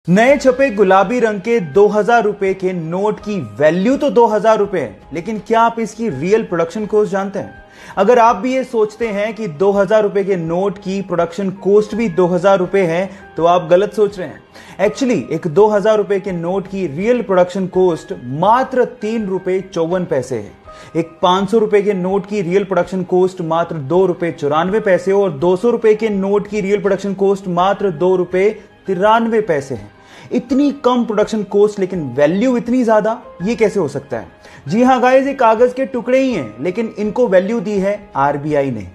नए छपे गुलाबी रंग के 2000 रुपए के नोट की वैल्यू तो 2000 रुपए है, लेकिन क्या आप इसकी रियल प्रोडक्शन कॉस्ट जानते हैं? अगर आप भी ये सोचते हैं कि 2000 रुपए के नोट की प्रोडक्शन कॉस्ट भी 2000 रुपए है, तो आप गलत सोच रहे हैं। एक्चुअली एक 2000 रुपए के नोट की रियल प्रोडक्शन कॉस्ट मात्र 3 रुपए 54 पैसे है। एक 500 रुपए के नोट की रियल प्रोडक्शन कॉस्ट मात्र 2 रुपए 94 पैसे और 200 रुपए के नोट की रियल प्रोडक्शन कॉस्ट मात्र 2 रुपए 93 पैसे है। इतनी कम प्रोडक्शन कॉस्ट लेकिन वैल्यू इतनी ज्यादा, ये कैसे हो सकता है? जी हां गाइस, ये कागज के टुकड़े ही हैं, लेकिन इनको वैल्यू दी है आरबीआई ने।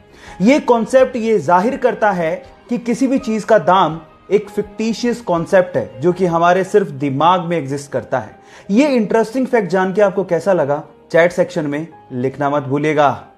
ये कॉन्सेप्ट ये जाहिर करता है कि किसी भी चीज का दाम एक फिक्टिशियस कॉन्सेप्ट है जो कि हमारे सिर्फ दिमाग में एग्जिस्ट करता है। ये इंटरेस्टिंग फैक्ट जान के आपको कैसा लगा, चैट सेक्शन में लिखना मत भूलिएगा।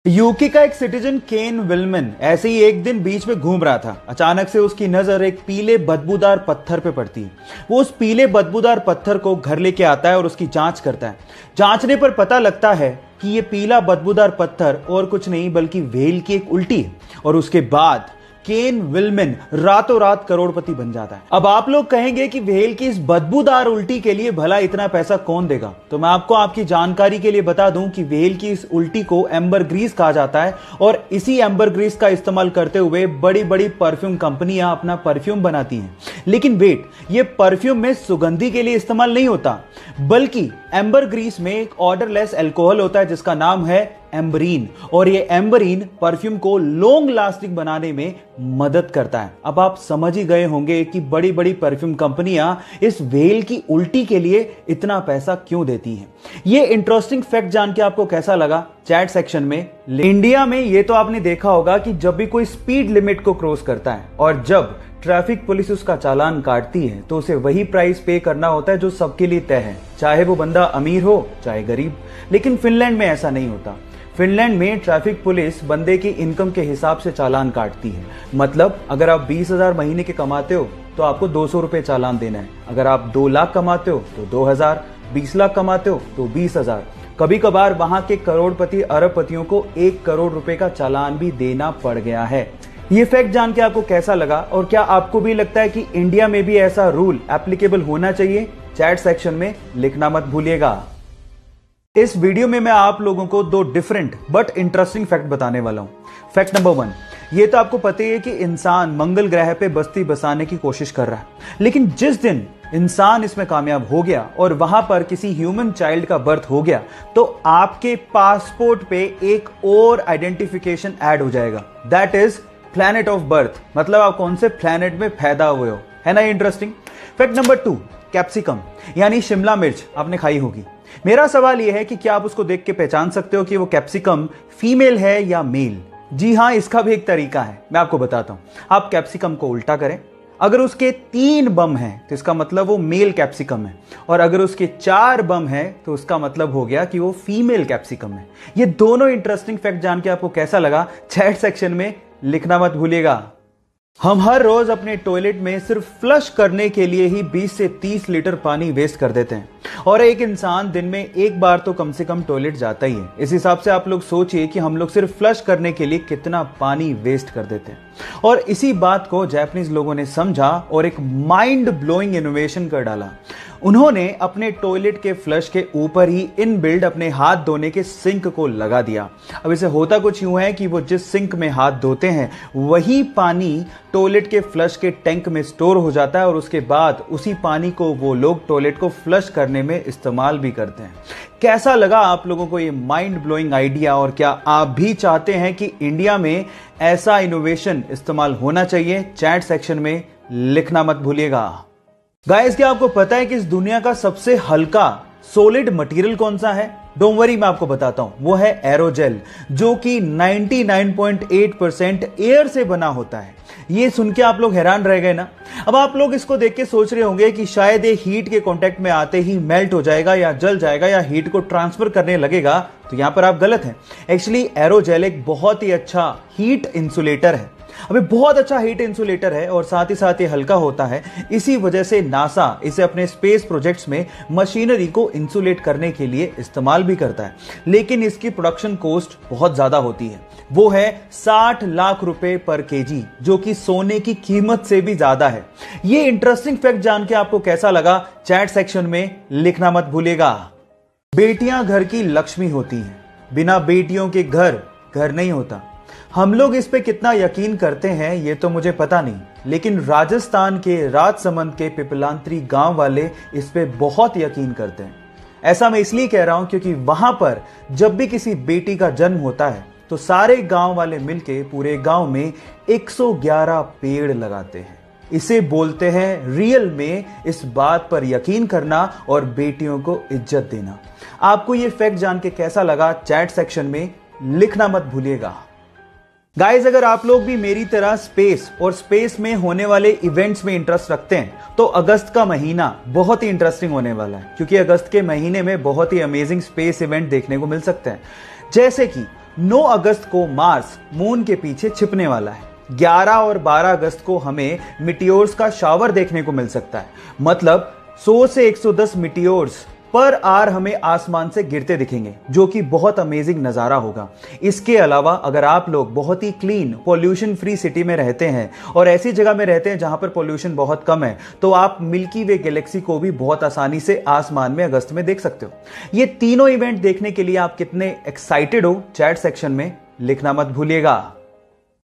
यूके का एक सिटीजन केन विलमन ऐसे ही एक दिन बीच में घूम रहा था। अचानक से उसकी नजर एक पीले बदबूदार पत्थर पे पड़ती है। वो उस पीले बदबूदार पत्थर को घर लेके आता है और उसकी जांच करता है। जांचने पर पता लगता है कि ये पीला बदबूदार पत्थर और कुछ नहीं बल्कि व्हेल की एक उल्टी है। और उसके बाद केन विलमन रातों रात करोड़पति बन जाता है। अब आप लोग कहेंगे कि व्हेल की इस बदबूदार उल्टी के लिए भला इतना पैसा कौन देगा? तो मैं आपको आपकी जानकारी के लिए बता दूं कि व्हेल की इस उल्टी को एम्बर ग्रीस कहा जाता है और इसी एम्बर ग्रीस का इस्तेमाल करते हुए बड़ी बड़ी परफ्यूम कंपनियां अपना परफ्यूम बनाती हैं। लेकिन वेट, ये परफ्यूम में सुगंधी के लिए इस्तेमाल नहीं होता, बल्कि एम्बर ग्रीस में एक ऑर्डरलेस अल्कोहल होता है जिसका नाम है एम्बरीन, और ये एम्बरीन परफ्यूम को लॉन्ग लास्टिंग बनाने में मदद करता है। अब आप समझ ही गए होंगे कि बड़ी बड़ी परफ्यूम कंपनियां इस व्हेल की उल्टी के लिए इतना पैसा क्यों देती हैं। ये इंटरेस्टिंग फैक्ट जान के आपको कैसा लगा, चैट सेक्शन में। इंडिया में ये तो आपने देखा होगा कि जब भी कोई स्पीड लिमिट को क्रॉस करता है और जब ट्रैफिक पुलिस उसका चालान काटती है तो उसे वही प्राइस पे करना होता है जो सबके लिए तय है, चाहे वो बंदा अमीर हो चाहे गरीब। लेकिन फिनलैंड में ऐसा नहीं होता। फिनलैंड में ट्रैफिक पुलिस बंदे की इनकम के हिसाब से चालान काटती है। मतलब अगर आप 20,000 महीने के कमाते हो तो आपको 200 रुपए चालान देना है। अगर आप 2 लाख कमाते हो तो 2,000, 20 लाख कमाते हो तो 20,000। कभी कभार वहां के करोड़पति अरबपतियों को 1 करोड़ रुपए का चालान भी देना पड़ गया है। ये फैक्ट जान के आपको कैसा लगा और क्या आपको भी लगता है कि इंडिया में भी ऐसा रूल एप्लीकेबल होना चाहिए? चैट सेक्शन में लिखना मत भूलिएगा। इस वीडियो में मैं आप लोगों को 2 डिफरेंट बट इंटरेस्टिंग फैक्ट बताने वाला हूं। फैक्ट नंबर 1, ये तो आपको पता ही है कि इंसान मंगल ग्रह पे बस्ती बसाने की कोशिश कर रहा है, लेकिन जिस दिन इंसान इसमें कामयाब हो गया और वहां पर किसी ह्यूमन चाइल्ड का बर्थ हो गया तो आपके पासपोर्ट पे एक और आइडेंटिफिकेशन ऐड हो जाएगा, that is planet of birth. मतलब आप कौन से प्लैनेट में पैदा हुए हो, है ना इंटरेस्टिंग। फैक्ट नंबर 2, कैप्सिकम यानी शिमला मिर्च आपने खाई होगी। मेरा सवाल यह है कि क्या आप उसको देख के पहचान सकते हो कि वो कैप्सिकम फीमेल है या मेल? जी हां, इसका भी एक तरीका है, मैं आपको बताता हूं। आप कैप्सिकम को उल्टा करें, अगर उसके 3 बम हैं तो इसका मतलब वो मेल कैप्सिकम है, और अगर उसके 4 बम हैं तो उसका मतलब हो गया कि वो फीमेल कैप्सिकम है। ये दोनों इंटरेस्टिंग फैक्ट जान के आपको कैसा लगा, चैट सेक्शन में लिखना मत भूलिएगा। हम हर रोज अपने टॉयलेट में सिर्फ फ्लश करने के लिए ही 20 से 30 लीटर पानी वेस्ट कर देते हैं, और एक इंसान दिन में एक बार तो कम से कम टॉयलेट जाता ही है। इस हिसाब से आप लोग सोचिए कि हम लोग सिर्फ फ्लश करने के लिए कितना पानी वेस्ट कर देते हैं। और इसी बात को जापानीज लोगों ने समझा और एक माइंड ब्लोइंग इनोवेशन कर डाला। उन्होंने अपने टॉयलेट के फ्लश के ऊपर ही इनबिल्ड अपने हाथ धोने के सिंक को लगा दिया। अब इसे होता कुछ यूं है कि वो जिस सिंक में हाथ धोते हैं वही पानी टॉयलेट के फ्लश के टैंक में स्टोर हो जाता है, और उसके बाद उसी पानी को वो लोग टॉयलेट को फ्लश करने में इस्तेमाल भी करते हैं। कैसा लगा आप लोगों को ये माइंड ब्लोइंग आइडिया, और क्या आप भी चाहते हैं कि इंडिया में ऐसा इनोवेशन इस्तेमाल होना चाहिए? चैट सेक्शन में लिखना मत भूलिएगा। गाइस, क्या आपको पता है कि इस दुनिया का सबसे हल्का सॉलिड मटेरियल कौन सा है? डोंट वरी, मैं आपको बताता हूं। वो है एरोजेल, जो कि 99.8% एयर से बना होता है। ये सुन के आप लोग हैरान रह गए ना? अब आप लोग इसको देख के सोच रहे होंगे कि शायद ये हीट के कांटेक्ट में आते ही मेल्ट हो जाएगा या जल जाएगा या हीट को ट्रांसफर करने लगेगा, तो यहां पर आप गलत हैं। एक्चुअली एरोजेल एक बहुत ही अच्छा हीट इंसुलेटर है। अबे बहुत अच्छा हीट इंसुलेटर है और साथ ही साथ ये हल्का होता है। इसी वजह से नासा इसे अपने स्पेस प्रोजेक्ट्स में मशीनरी को इंसुलेट करने के लिए इस्तेमाल भी करता है, लेकिन इसकी प्रोडक्शन कॉस्ट बहुत ज्यादा होती है। वो है 60 लाख रुपए पर केजी, जो कि सोने की कीमत से भी ज्यादा है। ये इंटरेस्टिंग फैक्ट जान के आपको कैसा लगा, चैट सेक्शन में लिखना मत भूलिएगा। बेटियां घर की लक्ष्मी होती हैं, बिना बेटियों के घर घर नहीं होता। हम लोग इस पे कितना यकीन करते हैं ये तो मुझे पता नहीं, लेकिन राजस्थान के राजसमंद के पिपलांत्री गांव वाले इस पे बहुत यकीन करते हैं। ऐसा मैं इसलिए कह रहा हूं क्योंकि वहां पर जब भी किसी बेटी का जन्म होता है तो सारे गांव वाले मिलके पूरे गांव में 111 पेड़ लगाते हैं। इसे बोलते हैं रियल में इस बात पर यकीन करना और बेटियों को इज्जत देना। आपको ये फैक्ट जान के कैसा लगा, चैट सेक्शन में लिखना मत भूलिएगा। गाइज, अगर आप लोग भी मेरी तरह स्पेस और स्पेस में होने वाले इवेंट्स में इंटरेस्ट रखते हैं तो अगस्त का महीना बहुत ही इंटरेस्टिंग होने वाला है, क्योंकि अगस्त के महीने में बहुत ही अमेजिंग स्पेस इवेंट देखने को मिल सकते हैं। जैसे कि 9 अगस्त को मार्स मून के पीछे छिपने वाला है। 11 और 12 अगस्त को हमें मिटियोर्स का शावर देखने को मिल सकता है, मतलब 100 से 110 मिटियोर्स पर आवर हमें आसमान से गिरते दिखेंगे, जो कि बहुत अमेजिंग नजारा होगा। इसके अलावा अगर आप लोग बहुत ही क्लीन पॉल्यूशन फ्री सिटी में रहते हैं और ऐसी जगह में रहते हैं जहां पर पॉल्यूशन बहुत कम है, तो आप मिल्की वे गैलेक्सी को भी बहुत आसानी से आसमान में अगस्त में देख सकते हो। ये तीनों इवेंट देखने के लिए आप कितने एक्साइटेड हो, चैट सेक्शन में लिखना मत भूलिएगा।